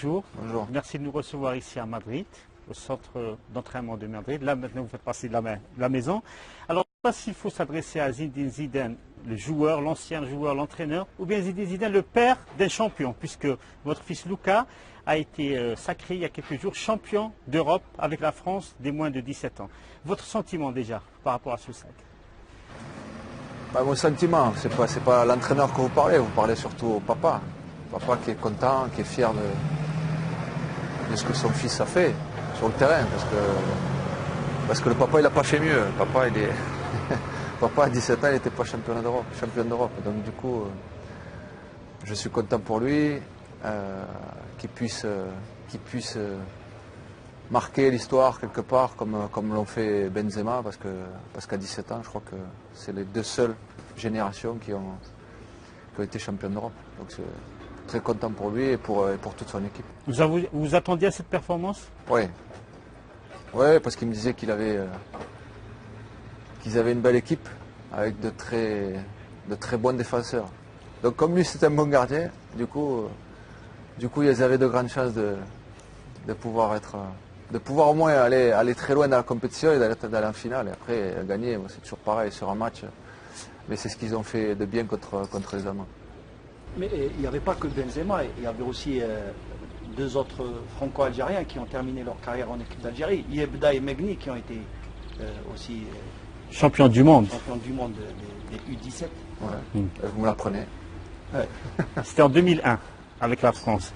Bonjour. Bonjour. Merci de nous recevoir ici à Madrid, au centre d'entraînement de Madrid. Là, maintenant, vous faites partie de la maison. Alors, je ne sais pas s'il faut s'adresser à Zinedine Zidane, le joueur, l'ancien joueur, l'entraîneur, ou bien Zinedine Zidane, le père d'un champion, puisque votre fils Luca a été sacré il y a quelques jours champion d'Europe avec la France des moins de 17 ans. Votre sentiment déjà par rapport à ce sac? Mon sentiment, c'est pas l'entraîneur que vous parlez surtout au papa. Papa qui est content, qui est fier de ce que son fils a fait sur le terrain. Parce que le papa, il n'a pas fait mieux. Papa, à 17 ans, il n'était pas champion d'Europe. Donc du coup, je suis content pour lui qu'il puisse marquer l'histoire quelque part comme l'ont fait Benzema. Parce qu'à 17 ans, je crois que c'est les deux seules générations qui ont été championnes d'Europe. Donc très content pour lui et pour toute son équipe. Vous attendiez à cette performance? Oui. Ouais, parce qu'il me disait qu'ils avaient une belle équipe avec de très bons défenseurs. Donc comme lui c'est un bon gardien, du coup ils avaient de grandes chances de pouvoir au moins aller très loin dans la compétition et d'aller en finale. Et après gagner, c'est toujours pareil sur un match. Mais c'est ce qu'ils ont fait de bien contre les Allemands. Mais il n'y avait pas que Benzema, il y avait aussi deux autres franco-algériens qui ont terminé leur carrière en équipe d'Algérie. Yebda et Megni qui ont été aussi Champion du monde. champions du monde des U17. Ouais. Vous me l'apprenez. Ouais. C'était en 2001 avec la France.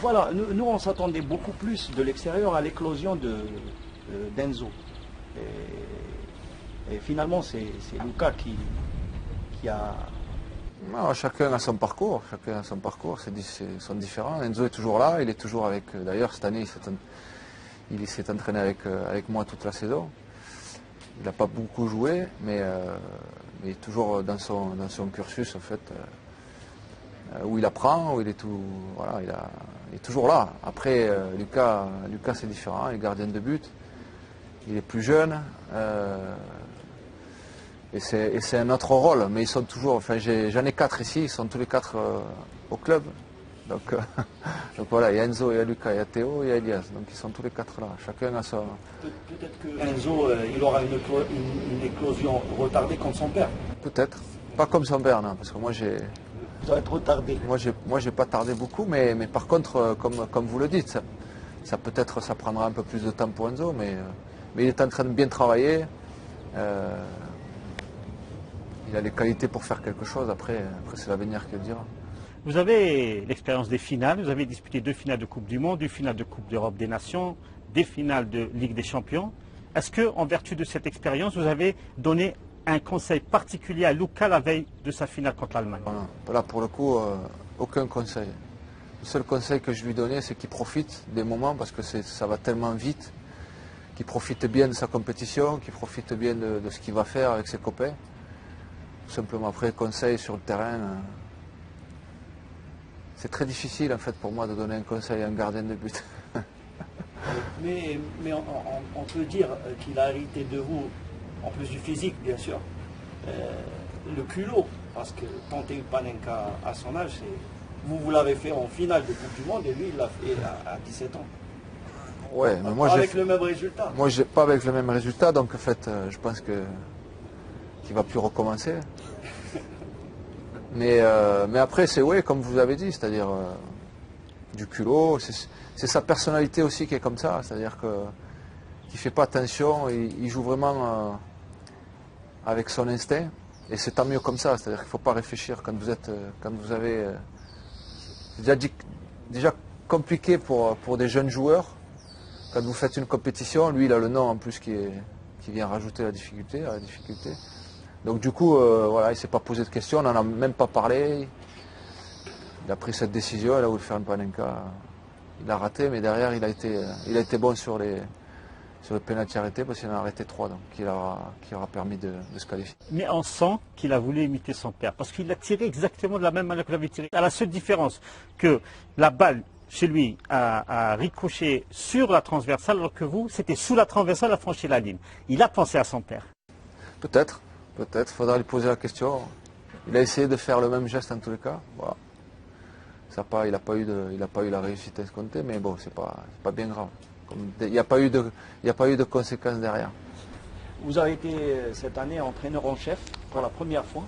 Voilà, nous on s'attendait beaucoup plus de l'extérieur à l'éclosion d'Enzo. Et finalement c'est Luca qui a... Non, chacun a son parcours, ils sont différents. Enzo est toujours là, il est toujours avec. D'ailleurs, cette année, il s'est entraîné avec moi toute la saison. Il n'a pas beaucoup joué, mais il est toujours dans son cursus en fait, où il apprend, où il est tout. Voilà, il est toujours là. Après, Luca c'est différent, il est gardien de but, il est plus jeune. Et c'est un autre rôle, mais ils sont toujours, enfin j'en ai 4 ici, ils sont tous les 4 au club. Donc voilà, il y a Enzo, il y a Luca, il y a Théo, il y a Elias, donc ils sont tous les 4 là, chacun a son... Peut-être que Enzo, il aura une éclosion retardée comme son père. Peut-être, pas comme son père, non, parce que moi j'ai... Il doit être retardé. Moi j'ai pas tardé beaucoup, mais par contre, comme vous le dites, ça peut-être ça prendra un peu plus de temps pour Enzo, mais il est en train de bien travailler. Il a les qualités pour faire quelque chose, après c'est l'avenir qui le dira. Vous avez l'expérience des finales, vous avez disputé 2 finales de Coupe du Monde, 1 finale de Coupe d'Europe des Nations, des finales de Ligue des Champions. Est-ce que, en vertu de cette expérience, vous avez donné un conseil particulier à Luca la veille de sa finale contre l'Allemagne? Là, pour le coup, aucun conseil. Le seul conseil que je lui donnais, c'est qu'il profite des moments, parce que ça va tellement vite, qu'il profite bien de sa compétition, qu'il profite bien de ce qu'il va faire avec ses copains. Tout simplement, après, conseil sur le terrain, c'est très difficile en fait pour moi de donner un conseil à un gardien de but. Mais on peut dire qu'il a hérité de vous, en plus du physique bien sûr, le culot, parce que tenter une Panenka à son âge, vous l'avez fait en finale de Coupe du Monde et lui il l'a fait à 17 ans. Ouais, mais moi avec le même résultat. Moi j'ai pas avec le même résultat, donc en fait je pense qu'il ne va plus recommencer. Mais après c'est ouais, comme vous avez dit, c'est-à-dire du culot, c'est sa personnalité aussi qui est comme ça, c'est-à-dire qu'il ne fait pas attention, il joue vraiment avec son instinct, et c'est tant mieux comme ça, c'est-à-dire qu'il ne faut pas réfléchir quand vous avez... c'est déjà compliqué pour des jeunes joueurs, quand vous faites une compétition, lui il a le nom en plus qui vient rajouter la difficulté. Donc du coup, voilà, il ne s'est pas posé de questions, on n'en a même pas parlé. Il a pris cette décision, il a voulu faire une Panenka. Il a raté, mais derrière, il a été bon sur le pénalty arrêté, parce qu'il en a arrêté 3, donc qui aura permis de se qualifier. Mais on sent qu'il a voulu imiter son père, parce qu'il a tiré exactement de la même manière que l'avait tiré. À la seule différence que la balle, chez lui, a ricoché sur la transversale, alors que vous, c'était sous la transversale, a franchi la ligne. Il a pensé à son père. Peut-être, il faudra lui poser la question. Il a essayé de faire le même geste en tous les cas. Voilà. Il n'a pas eu la réussite escomptée, mais bon, c'est pas bien grave. Il n'y a pas eu de conséquences derrière. Vous avez été cette année entraîneur en chef pour la première fois.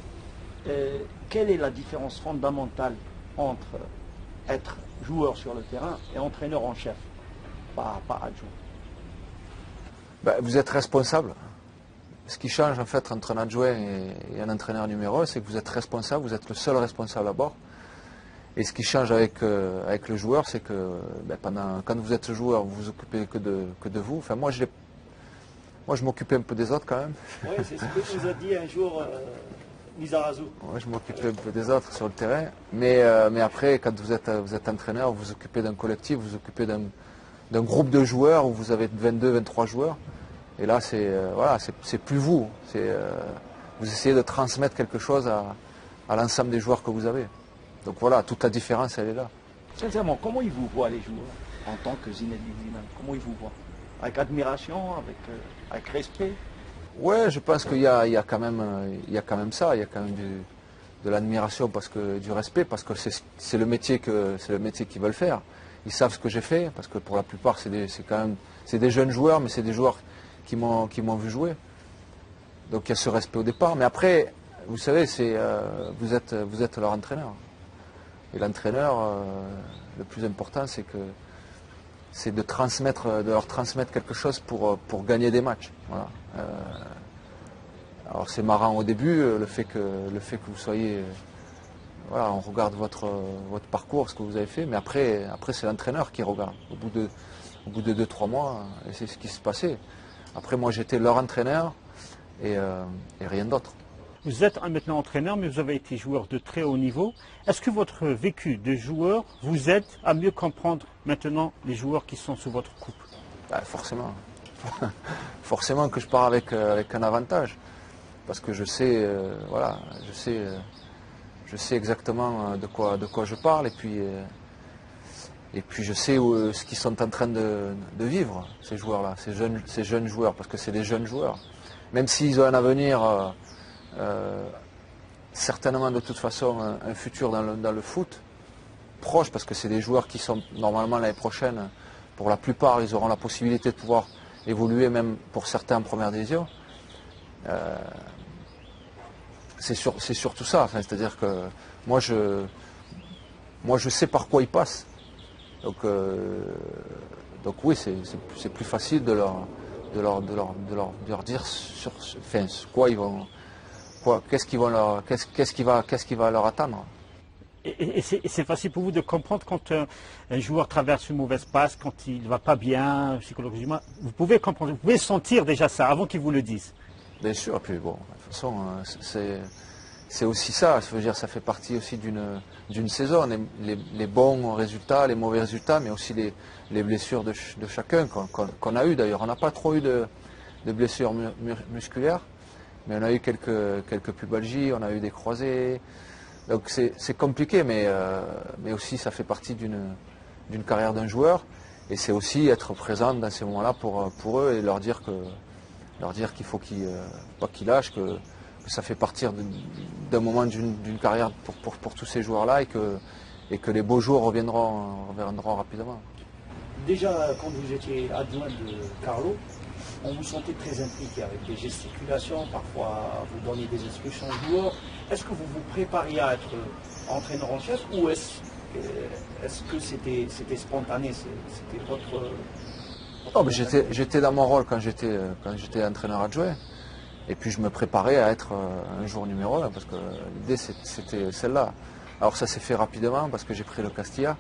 Quelle est la différence fondamentale entre être joueur sur le terrain et entraîneur en chef, pas adjoint? Ben, vous êtes responsable. Ce qui change en fait entre un adjoint et un entraîneur numéro 1, c'est que vous êtes responsable, vous êtes le seul responsable à bord. Et ce qui change avec le joueur, c'est que quand vous êtes joueur, vous vous occupez que de vous. Enfin, moi, je m'occupais un peu des autres quand même. Oui, c'est ce que vous a dit un jour Lizarazu. Moi, je m'occupais un peu des autres sur le terrain. Mais après, quand vous êtes entraîneur, vous vous occupez d'un collectif, vous vous occupez d'un groupe de joueurs où vous avez 22, 23 joueurs. Et là, c'est plus vous. Vous essayez de transmettre quelque chose à l'ensemble des joueurs que vous avez. Donc voilà, toute la différence, elle est là. Sincèrement, comment ils vous voient les joueurs en tant que Zinedine Zidane? Comment ils vous voient? Avec admiration, avec respect? Ouais, je pense qu'il y a quand même ça, il y a quand même de l'admiration du respect, parce que c'est le métier qu'ils veulent faire. Ils savent ce que j'ai fait, parce que pour la plupart c'est des jeunes joueurs, mais c'est des joueurs qui m'ont vu jouer. Donc il y a ce respect au départ. Mais après, vous savez, vous êtes leur entraîneur. Et l'entraîneur, le plus important, c'est de leur transmettre quelque chose pour gagner des matchs. Voilà. Alors c'est marrant au début, le fait que vous soyez, voilà, on regarde votre parcours, ce que vous avez fait, mais après c'est l'entraîneur qui regarde. Au bout de 2-3 mois, et c'est ce qui se passait. Après moi j'étais leur entraîneur et rien d'autre. Vous êtes maintenant entraîneur, mais vous avez été joueur de très haut niveau. Est-ce que votre vécu de joueur vous aide à mieux comprendre maintenant les joueurs qui sont sous votre coupe? Forcément. Forcément que je pars avec un avantage. Parce que je sais, je sais exactement de quoi je parle. Et puis je sais ce qu'ils sont en train de vivre, ces joueurs-là, ces jeunes joueurs, parce que c'est des jeunes joueurs. Même s'ils ont un avenir, certainement de toute façon un futur dans le foot, proche, parce que c'est des joueurs qui sont normalement l'année prochaine, pour la plupart, ils auront la possibilité de pouvoir évoluer, même pour certains en première division. C'est surtout ça, enfin, c'est-à-dire que moi je sais par quoi ils passent. Donc oui, c'est plus facile de leur dire quoi ils vont, qu'est-ce qui va leur attendre. Et c'est facile pour vous de comprendre quand un joueur traverse une mauvaise passe, quand il ne va pas bien psychologiquement. Vous pouvez comprendre, vous pouvez sentir déjà ça avant qu'ils vous le disent. Bien sûr, et puis bon, de toute façon, c'est aussi ça. Je veux dire, ça fait partie aussi d'une saison. Les bons résultats, les mauvais résultats, mais aussi les blessures de chacun qu'on a eu d'ailleurs. On n'a pas trop eu de blessures musculaires, mais on a eu quelques pubalgies, on a eu des croisés. Donc c'est compliqué, mais aussi ça fait partie d'une carrière d'un joueur. Et c'est aussi être présent dans ces moments-là pour eux et leur dire qu'il faut pas qu'ils lâchent, que ça fait partie d'un moment d'une carrière pour tous ces joueurs-là et que les beaux jours reviendront rapidement. Déjà, quand vous étiez adjoint de Carlo, on vous sentait très impliqué avec des gesticulations, parfois vous donniez des instructions aux joueurs. Est-ce que vous vous prépariez à être entraîneur en chef ou est-ce que c'était spontané, c'était votre... J'étais dans mon rôle quand j'étais entraîneur adjoint. Et puis je me préparais à être un jour numéro 1 parce que l'idée c'était celle-là. Alors ça s'est fait rapidement parce que j'ai pris le Castilla.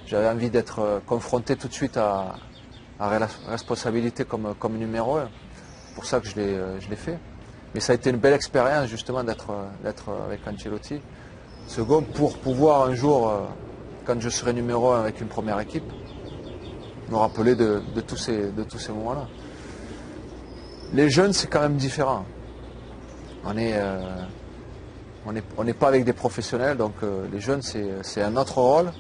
J'avais envie d'être confronté tout de suite à la responsabilité comme numéro 1. C'est pour ça que je l'ai fait. Mais ça a été une belle expérience justement d'être avec Ancelotti. Second, pour pouvoir un jour, quand je serai numéro 1 avec une première équipe, me rappeler de tous ces moments-là. Les jeunes, c'est quand même différent. On n'est pas avec des professionnels, donc les jeunes, c'est un autre rôle.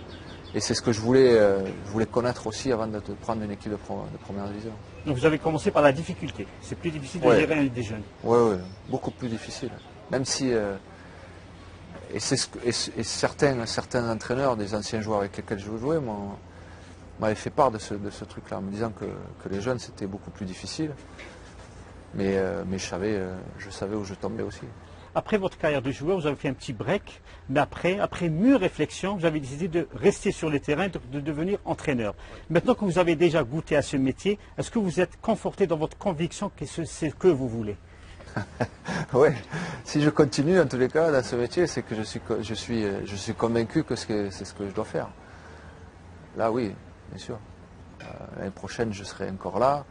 Et c'est ce que je voulais connaître aussi avant de prendre une équipe de première division. Donc vous avez commencé par la difficulté. C'est plus difficile de gérer des jeunes. Oui, beaucoup plus difficile. Même si certains entraîneurs, des anciens joueurs avec lesquels je jouais, m'avaient fait part de ce truc-là, en me disant que les jeunes c'était beaucoup plus difficile. Mais je savais où je tombais aussi. Après votre carrière de joueur, vous avez fait un petit break, mais après mûre réflexion, vous avez décidé de rester sur le terrain, de devenir entraîneur. Maintenant que vous avez déjà goûté à ce métier, est-ce que vous êtes conforté dans votre conviction que c'est ce que vous voulez? Oui, si je continue en tous les cas dans ce métier, c'est que je suis convaincu que c'est ce que je dois faire. Là, oui, bien sûr. L'année prochaine, je serai encore là.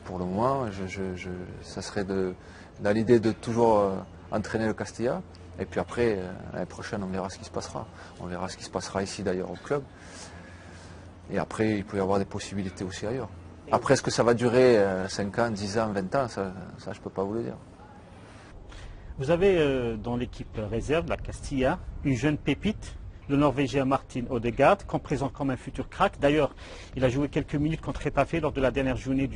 Pour le moment, ça serait dans l'idée de toujours entraîner le Castilla. Et puis après, l'année prochaine, on verra ce qui se passera. On verra ce qui se passera ici d'ailleurs au club. Et après, il peut y avoir des possibilités aussi ailleurs. Après, est-ce que ça va durer 5 ans, 10 ans, 20 ans, ça je ne peux pas vous le dire. Vous avez dans l'équipe réserve, la Castilla, une jeune pépite, le Norvégien Martin Odegaard, qu'on présente comme un futur crack. D'ailleurs, il a joué quelques minutes contre Getafe lors de la dernière journée